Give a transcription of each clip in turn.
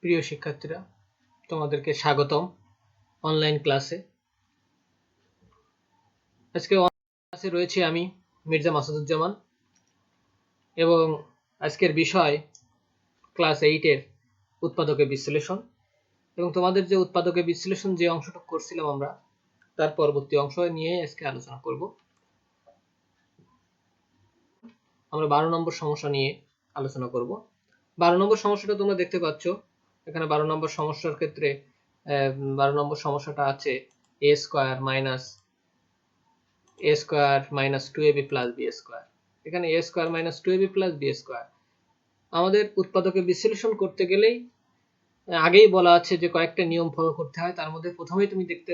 প্রিয় শিক্ষার্থীরা, তোমাদেরকে স্বাগতম অনলাইন ক্লাসে। আজকে ক্লাসে রয়েছি আমি মির্জা মাসুদুজ্জামান এবং আজকের বিষয় ক্লাস 8-এর উৎপাদকের বিশ্লেষণ। এবং তোমাদের যে উৎপাদকের বিশ্লেষণ যে অংশটুকু করছিলাম আমরা, তার পরবর্তী অংশ নিয়ে আজকে আলোচনা করব। আমরা 12 নম্বর সমস্যা নিয়ে আলোচনা করব। 12 নম্বর সমস্যাটা তোমরা দেখতে পাচ্ছ এখানে। 12 নম্বর সমস্যার ক্ষেত্রে 12 নম্বর সমস্যাটা আছে a square minus 2ab plus b square. এখানে a square minus 2ab plus b square আমাদের উৎপাদকে বিশ্লেষণ করতে গেলেই আগেই বলা আছে যে কয়েকটা নিয়ম ফলো করতে হয়। তার মধ্যে প্রথমেই তুমি দেখতে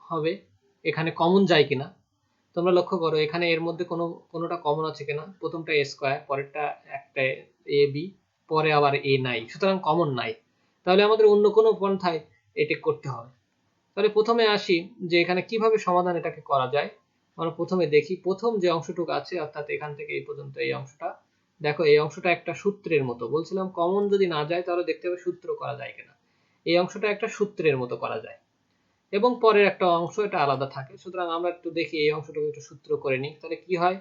হবে এখানে কমন যায় কিনা। তোমরা লক্ষ্য করো এখানে এর মধ্যে কোনোটা কমন আছে কিনা। প্রথমটা a স্কয়ার, পরেরটা একটা ab, পরে আবার a নাই, সুতরাং কমন নাই। তাহলে আমাদের অন্য কোনো পন্থায় এটা করতে হবে। তাহলে প্রথমে আসি যে এখানে কিভাবে সমাধান এটাকে করা যায়। আমরা প্রথমে দেখি প্রথম যে অংশটুকু আছে, অর্থাৎ এখান থেকে এই পর্যন্ত এই অংশটা। দেখো এই অংশটা একটা সূত্রের মতো। বলছিলাম কমন যদি না যায় তাহলে দেখতে হবে সূত্র করা যায় কিনা। এই অংশটা একটা সূত্রের মতো করা যায় এবং পরের একটা অংশ এটা আলাদা থাকে। সুতরাং আমরা একটু দেখি এই অংশটুকু একটু সূত্র করে নিই। তাহলে কি হয়,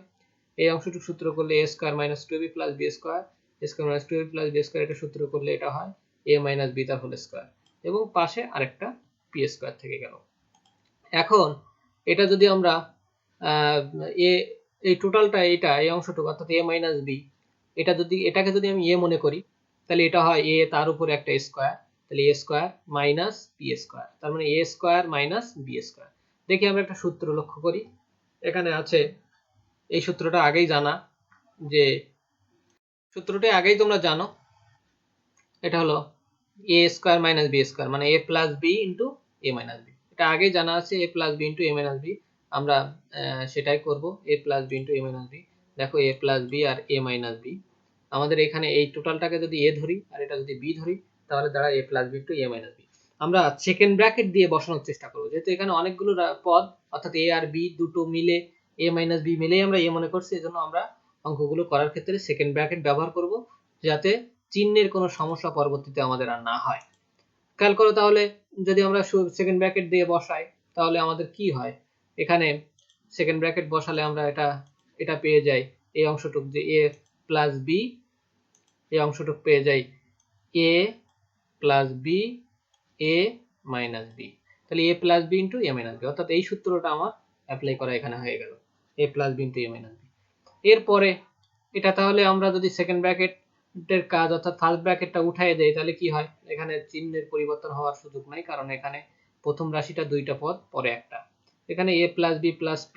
এই অংশটুকু সূত্র করলে a square minus 2ab plus b square, a square minus 2ab plus b square, এটা সূত্র করলে এটা হয় a মাইনাস b তার হোল স্কয়ার এবং পাশে আরেকটা p স্কয়ার থেকে গেল। এখন এটা যদি আমরা এই টোটালটা এই অংশটুকু অর্থাৎ a মাইনাস b, এটাকে যদি আমি a মনে করি তাহলে এটা হয় a তার উপরে একটা স্কয়ার, তাহলে a square minus b square, তার মানে a square minus b square. দেখি আমরা একটা সূত্র লক্ষ্য করি। এখানে আছে এই সূত্রটা আগেই জানা, যে সূত্রটা আগেই তোমরা জানো, এটা হলো a square minus b square মানে a plus b into a minus b। এটা আগেই জানা আছে a plus b into a minus b। আমরা সেটাই করব, a plus b into a minus b। দেখো a প্লাস b আর a মাইনাস b, আমাদের এখানে এই টোটালটাকে যদি a ধরি আর এটা যদি b ধরি তাহলে দাঁড়ায় a plus b into a minus b। আমরা সেকেন্ড ব্র্যাকেট দিয়ে বসানোর চেষ্টা করব, যেহেতু এখানে অনেকগুলো পদ অর্থাৎ a আর b দুটো মিলে a মাইনাস b মিলেই আমরা a মনে করছি। এজন্য আমরা অঙ্কগুলো করার ক্ষেত্রে সেকেন্ড ব্র্যাকেট ব্যবহার করব, যাতে চিহ্নের কোনো সমস্যা পরবর্তীতে আমাদের আর না হয়। খেয়াল করো তাহলে যদি আমরা সেকেন্ড ব্র্যাকেট দিয়ে বসাই তাহলে আমাদের কি হয়, এখানে সেকেন্ড ব্র্যাকেট বসালে আমরা এটা পেয়ে যাই এই অংশটুক যে a প্লাস b, এই অংশটুক পেয়ে যাই a plus b a minus b। তাহলে a plus b into a minus b, অর্থাৎ এই সূত্রটা আমার অ্যাপ্লাই করা এখানে হয়ে গেল, a plus b into a minus b। এরপরে এটা তাহলে আমরা যদি সেকেন্ড ব্র্যাকেট এর কাজ অর্থাৎ ফার্স্ট ব্র্যাকেটটা উঠায় দেই তাহলে কি হয়, এখানে চিহ্নের পরিবর্তন হওয়ার সুযোগ নাই, কারণ এখানে প্রথম রাশিটা দুইটা পদ পরে একটা। এখানে a plus b plus p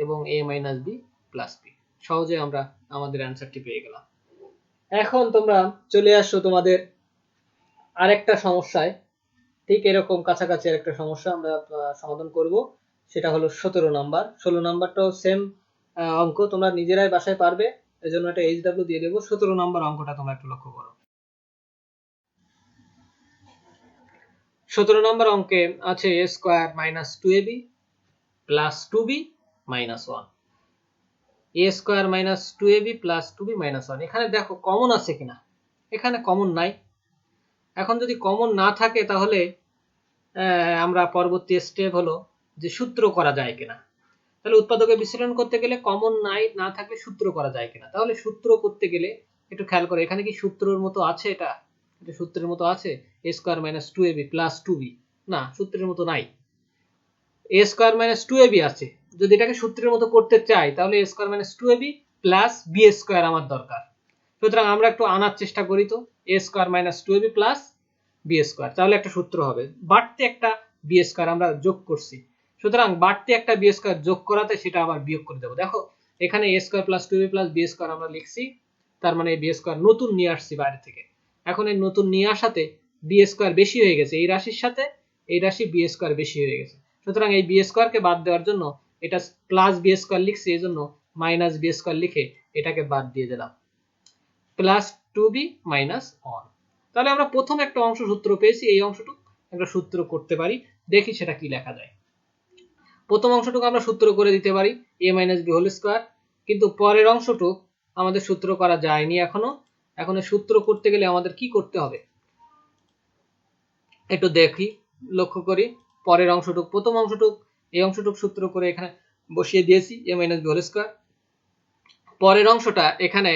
এবং a minus b plus p। সহজে আমরা আমাদের অ্যান্সারটি পেয়ে গেলাম। এখন তোমরা চলে আসছো তোমাদের আরেকটা সমস্যায়। ঠিক এরকম কাছাকাছি আরেকটা সমস্যা আমরা সমাধান করব, সেটা হলো 17 নাম্বার। 16 নাম্বারটাও সেম অঙ্ক, তোমরা নিজেরাই বাসায় পারবে, এজন্য একটা HW দিয়ে দেবো। 17 নাম্বার অঙ্কটা তোমরা একটু লক্ষ্য করো। 17 নম্বর অঙ্কে আছে a square minus 2ab plus 2b minus 1। a square minus 2ab plus 2b minus 1, এখানে দেখো কমন আছে কিনা। এখানে কমন নাই। এখন যদি কমন না থাকে তাহলে আমরা পরবর্তী স্টেপ হলো যে সূত্র করা যায় কিনা। তাহলে উৎপাদকে বিশ্লেষণ করতে গেলে কমন না থাকলে সূত্র করা যায় কিনা। তাহলে সূত্র করতে গেলে একটু খেয়াল করে, এখানে কি সূত্রের মতো আছে? এটা সূত্রের মতো আছে a square minus 2ab plus 2b, না সূত্রের মতো নাই। a স্কয়ার মাইনাস 2ab আছে, যদি এটাকে সূত্রের মতো করতে চাই তাহলে a square minus 2ab plus b square আমার দরকার। সুতরাং আমরা একটু আনার চেষ্টা করি তো, a square minus 2ab plus b square, তাহলে একটা সূত্র হবে। বাড়তি একটা b স্কয়ার আমরা যোগ করছি, সুতরাং বাড়তি একটা b স্কয়ার যোগ করাতে সেটা আবার বিয়োগ করে দেবো। দেখো এখানে a square plus 2ab plus b square আমরা লিখছি, তার মানে b স্কয়ার নতুন নিয়ে আসছি বাইরে থেকে। এখন এই নতুন নিয়ে আসাতে b স্কয়ার বেশি হয়ে গেছে, এই রাশির সাথে এই রাশি b স্কয়ার বেশি হয়ে গেছে। সুতরাং এই b স্কয়ারকে বাদ দেওয়ার জন্য এটা প্লাস b স্কয়ার লিখছি, এজন্য মাইনাস b স্কয়ার লিখে এটাকে বাদ দিয়ে দিলাম, প্লাস 2b মাইনাস 1। তাহলে আমরা প্রথম একটা অংশ সূত্র পেয়েছি, এই অংশটুকু একটা সূত্র করতে পারি। দেখি সেটা কি লেখা যায়। প্রথম অংশটুকু আমরা সূত্র করে দিতে পারি a minus b whole square, কিন্তু পরের অংশটুকু আমাদের সূত্র করা যায়নি এখনো। এখন সূত্র করতে গেলে আমাদের কি করতে হবে, একটু দেখি, লক্ষ্য করি পরের অংশটুক, প্রথম অংশটুক এই অংশটুক সূত্র করে এখানে বসিয়ে দিয়েছি a minus b whole square. পরের অংশটা এখানে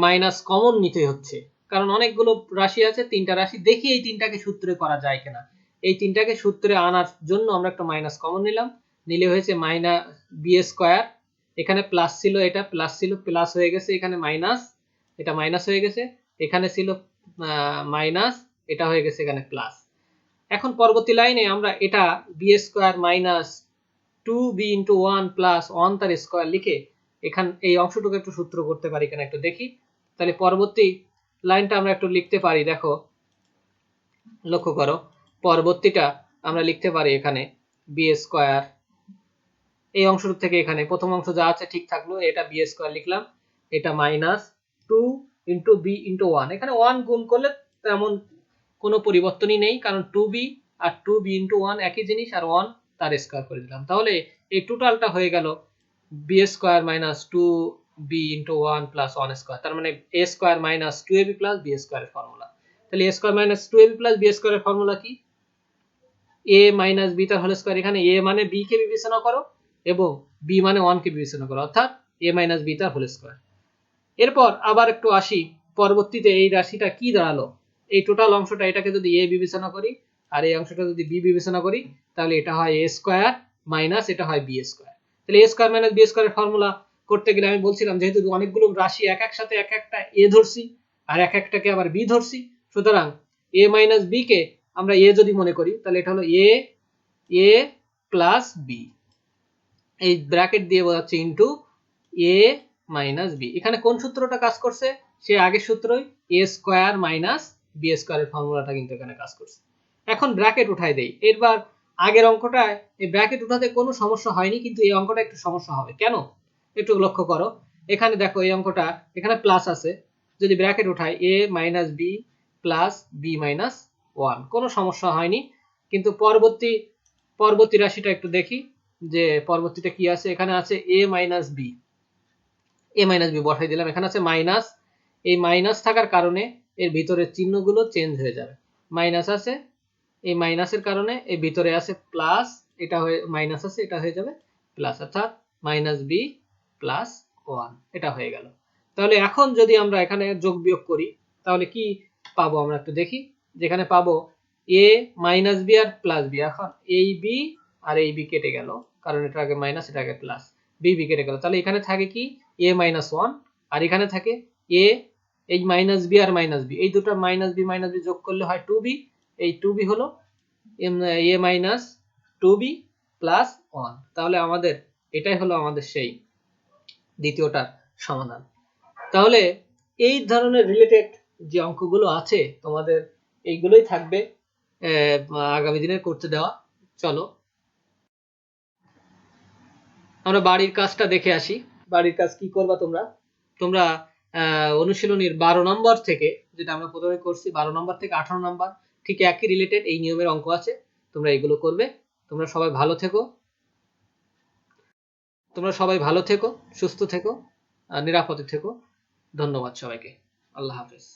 মাইনাস কমন নিতে হচ্ছে, কারণ অনেকগুলো রাশি আছে, তিনটা রাশি, দেখি এই তিনটাকে সূত্রে করা যায় কিনা। এই তিনটাকে সূত্রে আনার জন্য আমরা একটা মাইনাস কমন নিলাম, নিলে হয়েছে মাইনাস বি স্কয়ার। এখানে প্লাস ছিল, এটা প্লাস ছিল, প্লাস হয়ে গেছে, এখানে মাইনাস, এটা মাইনাস হয়ে গেছে, এখানে ছিল মাইনাস, এটা হয়ে গেছে এখানে প্লাস। এখন পরবর্তী লাইনে আমরা এটা b square minus 2b into 1 plus 1 তার স্কয়ার লিখে এখান এই অংশটুকু একটু সূত্র করতে পারি কিনা একটু দেখি। তাহলে পরবর্তী লাইনটা আমরা একটু লিখতে পারি, দেখো লক্ষ্য করো, পরবর্তীটা আমরা লিখতে পারি এখানে বি স্কয়ার, এই অংশটুকু থেকে এখানে প্রথম অংশ যা আছে ঠিক থাকলো, এটা বি স্কয়ার লিখলাম, এটা মাইনাস 2 ইন্টু বি ইন্টু 1, এখানে 1 গুণ করলে তেমন কোনো পরিবর্তনই নেই, কারণ 2b আর 2b ইন্টু 1 একই জিনিস, আর 1 তার স্কয়ার করে দিলাম। তাহলে এই টোটালটা হয়ে গেল b square minus 2b into 1 plus 1 square, তার মানে a square minus 2ab plus b স্কয়ারের ফর্মুলা। তাহলে a square minus 2ab plus b স্কয়ারের ফর্মুলা কি? a মাইনাস b তার হোল স্কয়ার, এখানে a মানে b কে বিবেচনা করো এবং b মানে 1 কে বিবেচনা করো, অর্থাৎ a মাইনাস b তার হোল স্কয়ার। এরপর আবার একটু আসি, পরবর্তীতে এই রাশিটা কি দাঁড়ালো, এই টোটাল অংশটা, এটাকে যদি a বিবেচনা করি আর এই অংশটা যদি b বিবেচনা করি, তাহলে এটা হয় a স্কয়ার মাইনাস এটা হয় b স্কয়ার। তাহলে a স্কয়ার মাইনাস b স্কয়ারের ফর্মুলা করতে গেলে আমি বলছিলাম, যেহেতু অনেকগুলো রাশি এক এক সাথে এক একটা a ধরছি আর এক একটাকে আবার b ধরছি, সুতরাং a মাইনাস b কে আমরা a যদি মনে করি, তাহলে এটা হলো a প্লাস b, এই ব্র্যাকেট দিয়ে বোঝাচ্ছে ইনটু a মাইনাস বি। এখানে কোন সূত্রটা কাজ করছে? সে আগের সূত্রই, a স্কয়ার মাইনাস বি স্কয়ারের ফর্মুলাটা কিন্তু এখানে কাজ করছে। এখন ব্র্যাকেট উঠাই দেই। এরবার আগের অঙ্কটায় এই ব্র্যাকেট উঠাতে কোনো সমস্যা হয়নি, কিন্তু এই অঙ্কটা একটু সমস্যা হবে। কেন? একটু লক্ষ্য করো, এখানে দেখো এই অঙ্কটা এখানে প্লাস আছে, যদি ব্র্যাকেট উঠাই a minus b plus b minus 1, কোনো সমস্যা হয়নি। কিন্তু পরবর্তী রাশিটা একটু দেখি, যে পরবর্তীটা কি আছে। এখানে আছে a minus b, a minus b বসাই দিলাম, এখানে আছে মাইনাস, এই মাইনাস থাকার কারণে এর ভিতরের চিহ্নগুলো চেঞ্জ হয়ে যাবে, মাইনাস আছে, এই মাইনাসের কারণে এই ভিতরে আছে প্লাস, এটা হয়ে মাইনাস আছে, এটা হয়ে যাবে প্লাস, অর্থাৎ মাইনাস বি প্লাস 1, এটা হয়ে গেল। তাহলে এখন যদি আমরা এখানে যোগ বিয়োগ করি, তাহলে কি পাবো আমরা একটু দেখি, যেখানে পাবো a মাইনাস বি আর প্লাস বি, এখন এই বি আর এই বি কেটে গেল, কারণ এটা আগে মাইনাস এটা আগে প্লাস, বি বি কেটে গেল, তাহলে এখানে থাকে কি a মাইনাস 1, আর এখানে থাকে a, এই মাইনাস বি আর মাইনাস বি, এই দুটো মাইনাস বি যোগ করলে হয় 2b, এই 2b হলো a মাইনাস 2b প্লাস 1। তাহলে আমাদের এটাই হলো আমাদের সেই দ্বিতীয়টার সমাধান। তাহলে এই ধরনের রিলেটেড যে অঙ্কগুলো আছে তোমাদের, এইগুলোই থাকবে আগামী দিনে করতে দেওয়া। চলো আমরা বাড়ির কাজটা দেখে আসি। বাড়ির কাজ কি করবা তোমরা? তোমরা অনুশীলনীর 12 নম্বর থেকে, যেটা আমরা প্রথমে করছি, 12 নম্বর থেকে 18 নম্বর ঠিক একই রিলেটেড এই নিয়মের অঙ্ক আছে, তোমরা এগুলো করবে। তোমরা সবাই ভালো থেকো, সুস্থ থেকো, নিরাপদে থেকো। ধন্যবাদ সবাইকে। আল্লাহ হাফেজ।